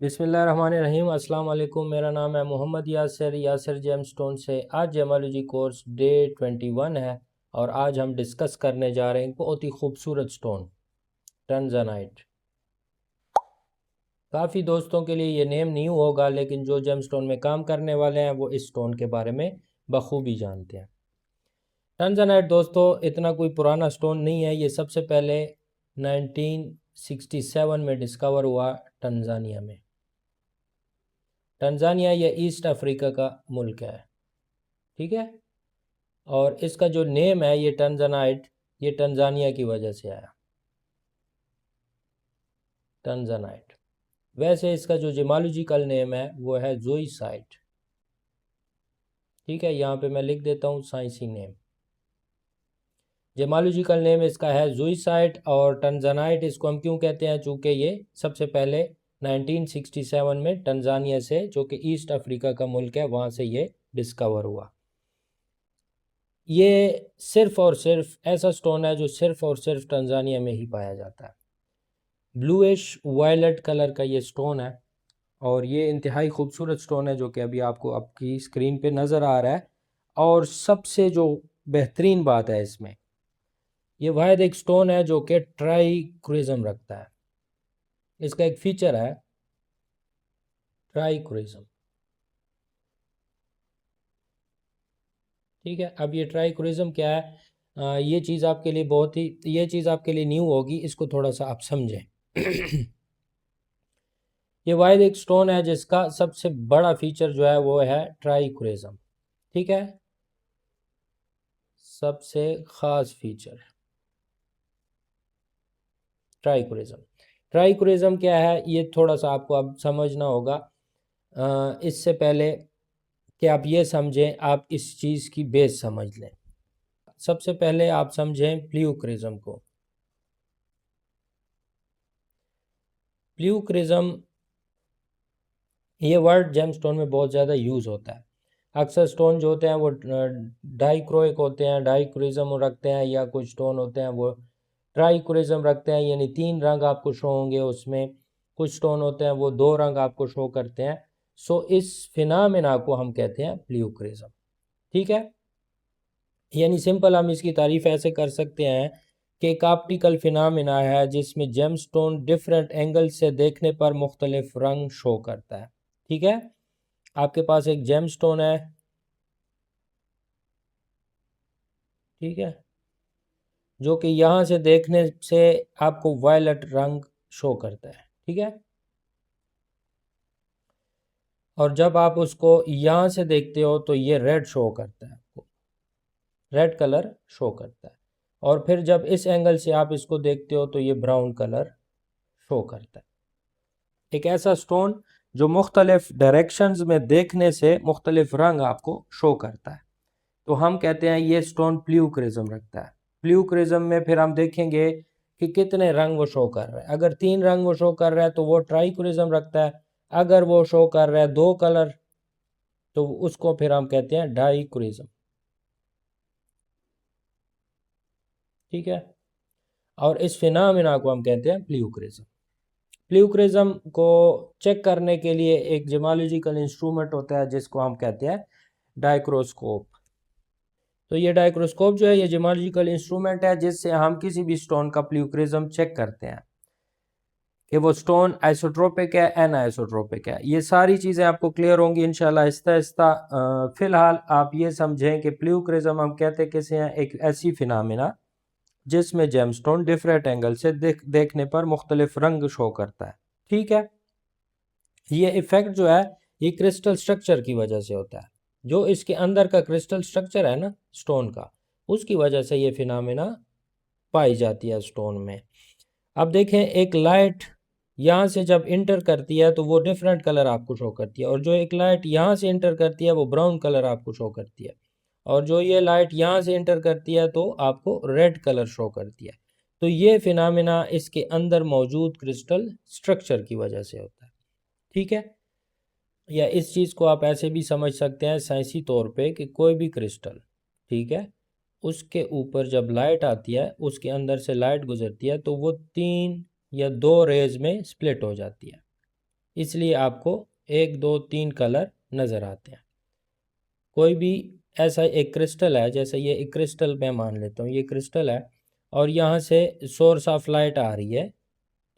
बिस्मिल्लाहिर्रहमानिर्रहीम। अस्सलाम वालेकुम। मेरा नाम है मोहम्मद यासिर जेमस्टोन से। आज जेमोलॉजी कोर्स डे 21 है और आज हम डिस्कस करने जा रहे हैं बहुत ही खूबसूरत स्टोन, टंजनाइट। काफ़ी दोस्तों के लिए ये नेम न्यू होगा, लेकिन जो जेमस्टोन में काम करने वाले हैं वो इस स्टोन के बारे में बखूबी जानते हैं। टंजनाइट दोस्तों इतना कोई पुराना स्टोन नहीं है। ये सबसे पहले 1967 में डिस्कवर हुआ टंजानिया में। टंजानिया या ईस्ट अफ्रीका का मुल्क है, ठीक है। और इसका जो नेम है ये टंजनाइट, ये टंजानिया की वजह से आया, टंजनाइट। वैसे इसका जो जियोलॉजिकल नेम है वो है ज़ोइसाइट, ठीक है। यहाँ पे मैं लिख देता हूँ साइंसी नेम। जियोलॉजिकल नेम इसका है ज़ोइसाइट। और टंजनाइट इसको हम क्यों कहते हैं, चूँकि ये सबसे पहले 1967 में टंजानिया से, जो कि ईस्ट अफ्रीका का मुल्क है, वहाँ से ये डिस्कवर हुआ। ये सिर्फ़ और सिर्फ ऐसा स्टोन है जो सिर्फ़ और सिर्फ टंजानिया में ही पाया जाता है। ब्लूइश वायलेट कलर का ये स्टोन है और ये इंतहाई खूबसूरत स्टोन है, जो कि अभी आपको आपकी स्क्रीन पे नज़र आ रहा है। और सबसे जो बेहतरीन बात है इसमें, ये वाहिद एक स्टोन है जो कि ट्राइक्रिज्म रखता है। इसका एक फीचर है ट्राइक्रिज्म, ठीक है। अब ये ट्राइक्रिज्म क्या है, ये चीज़ आपके लिए ये चीज़ आपके लिए न्यू होगी, इसको थोड़ा सा आप समझें। ये वाहिद एक स्टोन है जिसका सबसे बड़ा फीचर जो है वो है ट्राइक्रिज्म, ठीक है। सबसे ख़ास फीचर ट्राइक्रिज्म। ट्राइक्रिज्म क्या है ये थोड़ा सा आपको अब समझना होगा। इससे पहले कि आप ये समझें, आप इस चीज़ की बेस समझ लें। सबसे पहले आप समझें प्ल्यूक्रिज्म को। प्ल्यूक्रिज्म ये वर्ड जेमस्टोन में बहुत ज़्यादा यूज़ होता है। अक्सर स्टोन जो होते हैं वो डाइक्रोइक होते हैं, डाइक्रिज्म रखते हैं, या कुछ स्टोन होते हैं वो ट्राइक्रिज्म रखते हैं, यानी 3 रंग आपको शो होंगे उसमें। कुछ स्टोन होते हैं वो 2 रंग आपको शो करते हैं। सो इस फिनामिना को हम कहते हैं प्ल्यूक्रिज्म, ठीक है। यानी सिंपल हम इसकी तारीफ ऐसे कर सकते हैं कि एक ऑप्टिकल फिनामिना है जिसमें जेमस्टोन डिफरेंट एंगल से देखने पर मुख्तलिफ रंग शो करता है, ठीक है। आपके पास एक जेमस्टोन है, ठीक है, जो कि यहाँ से देखने से आपको वायलेट रंग शो करता है, ठीक है। और जब आप उसको यहाँ से देखते हो तो ये रेड शो करता है, आपको रेड कलर शो करता है। और फिर जब इस एंगल से आप इसको देखते हो तो ये ब्राउन कलर शो करता है। एक ऐसा स्टोन जो मुख्तलिफ डायरेक्शंस में देखने से मुख्तलिफ रंग आपको शो करता है, तो हम कहते हैं ये स्टोन प्ल्यूक्रिज्म रखता है। प्ल्यूक्रिज्म में फिर हम देखेंगे कि कितने रंग वो शो कर रहा है। अगर 3 रंग वो शो कर रहा है तो वो ट्राइक्रिज्म रखता है। अगर वो शो कर रहा है 2 कलर तो उसको फिर हम कहते हैं डाइक्रिज्म, ठीक है। और इस फिनोमेना को हम कहते हैं प्ल्यूक्रिज्म। प्ल्यूक्रिज्म को चेक करने के लिए एक जियोलॉजिकल इंस्ट्रूमेंट होता है जिसको हम कहते हैं डाइक्रोस्कोप। तो ये डाइक्रोस्कोप जो है ये जियोलॉजिकल इंस्ट्रूमेंट है जिससे हम किसी भी स्टोन का प्ल्यूक्रिज्म चेक करते हैं कि वो स्टोन आइसोट्रोपिक है, एन आइसोट्रोपिक है। ये सारी चीज़ें आपको क्लियर होंगी इंशाल्लाह आहिस्ता आहिस्ता। फ़िलहाल आप ये समझें कि प्ल्यूक्रिज्म हम कहते किसे हैं, एक ऐसी फिनामिना जिसमें जेमस्टोन डिफरेंट एंगल से देखने पर मुख्तलिफ रंग शो करता है, ठीक है। ये इफेक्ट जो है ये क्रिस्टल स्ट्रक्चर की वजह से होता है। जो इसके अंदर का क्रिस्टल स्ट्रक्चर है ना स्टोन का, उसकी वजह से ये फिनोमेना पाई जाती है स्टोन में। अब देखें, एक लाइट यहाँ से जब इंटर करती है तो वो डिफरेंट कलर आपको शो करती है, और जो एक लाइट यहाँ से इंटर करती है वो ब्राउन कलर आपको शो करती है, और जो ये लाइट यहाँ से इंटर करती है तो आपको रेड कलर शो करती है। तो ये फिनोमेना इसके अंदर मौजूद क्रिस्टल स्ट्रक्चर की वजह से होता है, ठीक है। या इस चीज़ को आप ऐसे भी समझ सकते हैं साइंसी तौर पे कि कोई भी क्रिस्टल, ठीक है, उसके ऊपर जब लाइट आती है, उसके अंदर से लाइट गुजरती है तो वो 3 या 2 रेज में स्प्लिट हो जाती है। इसलिए आपको 1 2 3 कलर नज़र आते हैं। कोई भी ऐसा एक क्रिस्टल है, जैसे ये एक क्रिस्टल मैं मान लेता हूँ, ये क्रिस्टल है और यहाँ से सोर्स ऑफ लाइट आ रही है,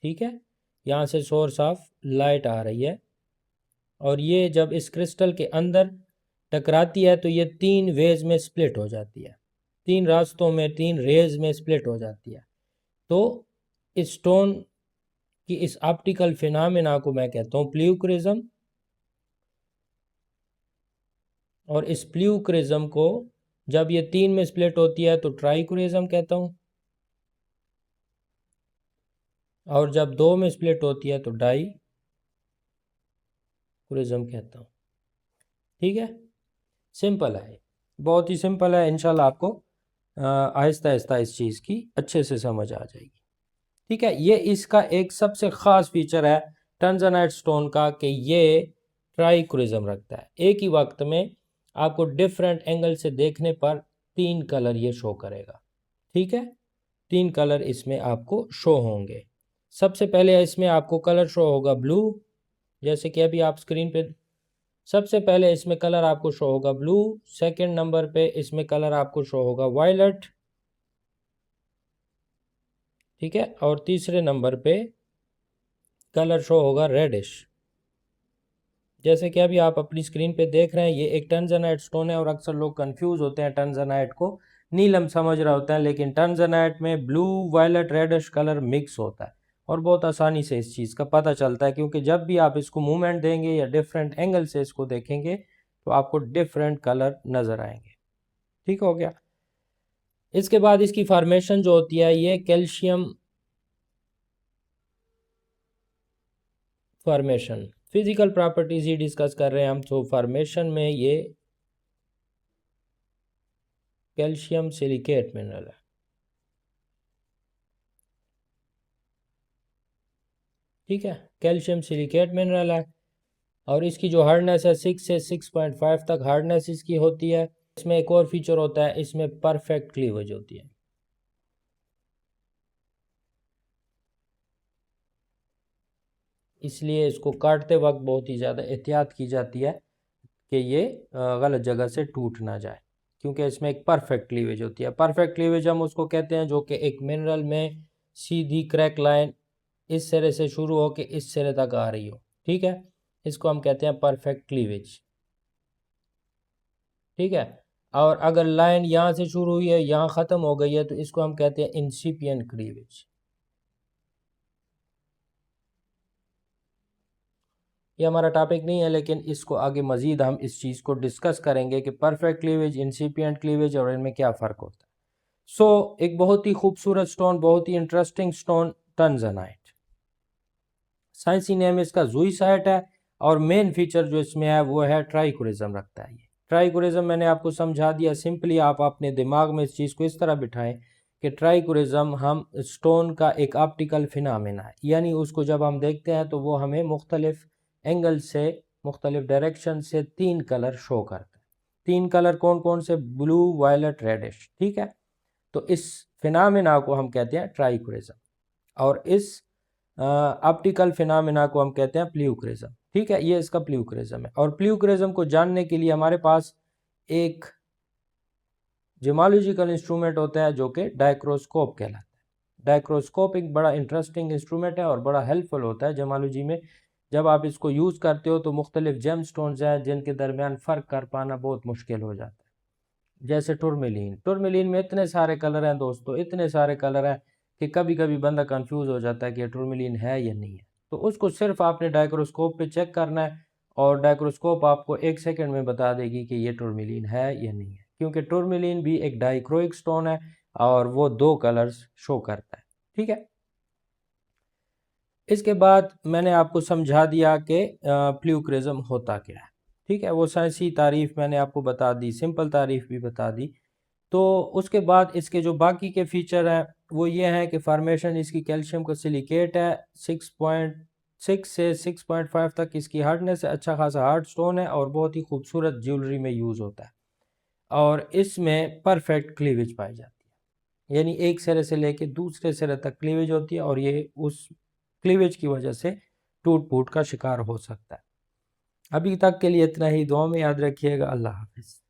ठीक है, यहाँ से सोर्स ऑफ लाइट आ रही है और ये जब इस क्रिस्टल के अंदर टकराती है तो ये 3 वेज में स्प्लिट हो जाती है, 3 रास्तों में 3 रेज में स्प्लिट हो जाती है। तो इस स्टोन कि इस ऑप्टिकल फिनोमेना को मैं कहता हूँ प्ल्यूक्रिज्म, और इस प्ल्यूक्रिज्म को जब ये 3 में स्प्लिट होती है तो ट्राइक्रिज्म कहता हूँ, और जब 2 में स्प्लिट होती है तो डाइक्रिज्म कहता हूँ। ठीक है, सिंपल है, बहुत ही सिंपल है। इंशाल्लाह आपको आहिस्ता आहिस्ता इस चीज़ की अच्छे से समझ आ जाएगी। ठीक है, ये इसका एक सबसे ख़ास फीचर है टंजनाइट स्टोन का कि ये ट्राइक्रिज्म रखता है। एक ही वक्त में आपको डिफरेंट एंगल से देखने पर 3 कलर ये शो करेगा। ठीक है, 3 कलर इसमें आपको शो होंगे। सबसे पहले इसमें आपको कलर शो होगा ब्लू, जैसे कि अभी आप स्क्रीन पे, सबसे पहले इसमें कलर आपको शो होगा ब्लू। सेकंड नंबर पे इसमें कलर आपको शो होगा वायलेट, ठीक है, और तीसरे नंबर पे कलर शो होगा रेडिश। जैसे कि अभी आप अपनी स्क्रीन पे देख रहे हैं, ये एक टंजनाइट स्टोन है और अक्सर लोग कंफ्यूज होते हैं टंजनाइट को नीलम समझ रहा होता है, लेकिन टंजनाइट में blue violet reddish colour mix होता है और बहुत आसानी से इस चीज़ का पता चलता है, क्योंकि जब भी आप इसको मूवमेंट देंगे या डिफरेंट एंगल से इसको देखेंगे तो आपको डिफरेंट कलर नज़र आएंगे। ठीक हो गया। इसके बाद इसकी फॉर्मेशन जो होती है, ये कैल्शियम फॉर्मेशन, फिजिकल प्रॉपर्टीज ही डिस्कस कर रहे हैं हम। तो फॉर्मेशन में ये कैल्शियम सिलिकेट मिनरल है। ठीक है, कैल्शियम सिलिकेट मिनरल है और इसकी जो हार्डनेस है 6 से 6.5 तक हार्डनेस इसकी होती है। इसमें एक और फीचर होता है, इसमें परफेक्ट क्लीवेज होती है। इसलिए इसको काटते वक्त बहुत ही ज़्यादा एहतियात की जाती है कि ये गलत जगह से टूट ना जाए, क्योंकि इसमें एक परफेक्ट क्लीवेज होती है। परफेक्ट क्लीवेज हम उसको कहते हैं जो कि एक मिनरल में सीधी क्रैक लाइन इस सिरे से शुरू हो के इस सिरे तक आ रही हो। ठीक है, इसको हम कहते हैं परफेक्ट क्लीवेज। ठीक है, और अगर लाइन यहाँ से शुरू हुई है यहाँ ख़त्म हो गई है तो इसको हम कहते हैं इंसिपिएंट क्लीवेज। ये हमारा टॉपिक नहीं है, लेकिन इसको आगे मज़ीद हम इस चीज़ को डिस्कस करेंगे कि परफेक्ट क्लीवेज, इंसिपिएंट क्लीवेज और इनमें क्या फ़र्क होता है। सो एक बहुत ही खूबसूरत स्टोन, बहुत ही इंटरेस्टिंग स्टोन, टंजनाइट। साइंसी नेम इसका ज़ूईसाइट है और मेन फीचर जो इसमें है वो है ट्राइकोरिज्म रखता है। ये ट्राइकोरिज्म मैंने आपको समझा दिया। सिंपली आप अपने दिमाग में इस चीज़ को इस तरह बिठाएं कि ट्राइकोरिज्म हम स्टोन का एक ऑप्टिकल फिनोमेना है, यानी उसको जब हम देखते हैं तो वो हमें मुख्तलिफ एंगल से, मुख्तलिफ डायरेक्शन से 3 कलर शो करता है। 3 कलर कौन कौन से? Blue violet reddish. ठीक है, तो इस फिनोमेना को हम कहते हैं ट्राइकोरिज्म और इस ऑप्टिकल फिनोमेना को हम कहते हैं प्ल्यूक्रिज्म। ठीक है, ये इसका प्ल्यूक्रिज्म है। और प्ल्यूक्रिज्म को जानने के लिए हमारे पास एक जेमोलॉजिकल इंस्ट्रूमेंट होता है जो कि डाइक्रोस्कोप कहलाता है। डाइक्रोस्कोप एक बड़ा इंटरेस्टिंग इंस्ट्रूमेंट है और बड़ा हेल्पफुल होता है जेमोलॉजी में। जब आप इसको यूज़ करते हो तो मुख्तलिफ जेम स्टोन्स हैं जिनके दरमियान फ़र्क कर पाना बहुत मुश्किल हो जाता है। जैसे टुरमिलीन, टुरमिलीन में इतने सारे कलर हैं दोस्तों, इतने सारे कलर हैं कि कभी कभी बंदा कंफ्यूज हो जाता है कि टुरमिलीन है या नहीं है। तो उसको सिर्फ आपने डाइक्रोस्कोप पे चेक करना है और डाइक्रोस्कोप आपको 1 सेकंड में बता देगी कि ये टुरमिलीन है या नहीं है, क्योंकि टुरमिलीन भी एक डाइक्रोइक स्टोन है और वो 2 कलर्स शो करता है। ठीक है, इसके बाद मैंने आपको समझा दिया कि प्ल्यूक्रिज्म होता क्या है। ठीक है, वो साइंसी तारीफ़ मैंने आपको बता दी, सिंपल तारीफ़ भी बता दी। तो उसके बाद इसके जो बाकी के फीचर हैं वो ये हैं कि फार्मेशन इसकी कैल्शियम का सिलिकेट है, 6.6 से 6.5 तक इसकी हार्डनेस है, अच्छा खासा हार्ड स्टोन है और बहुत ही खूबसूरत ज्वेलरी में यूज़ होता है। और इसमें परफेक्ट क्लीवेज पाई जाती है, यानी एक सिरे से लेके दूसरे सिरे तक क्लीवेज होती है और ये उस क्लीवेज की वजह से टूट फूट का शिकार हो सकता है। अभी तक के लिए इतना ही, दुआ में याद रखिएगा। अल्लाह हाफिज़।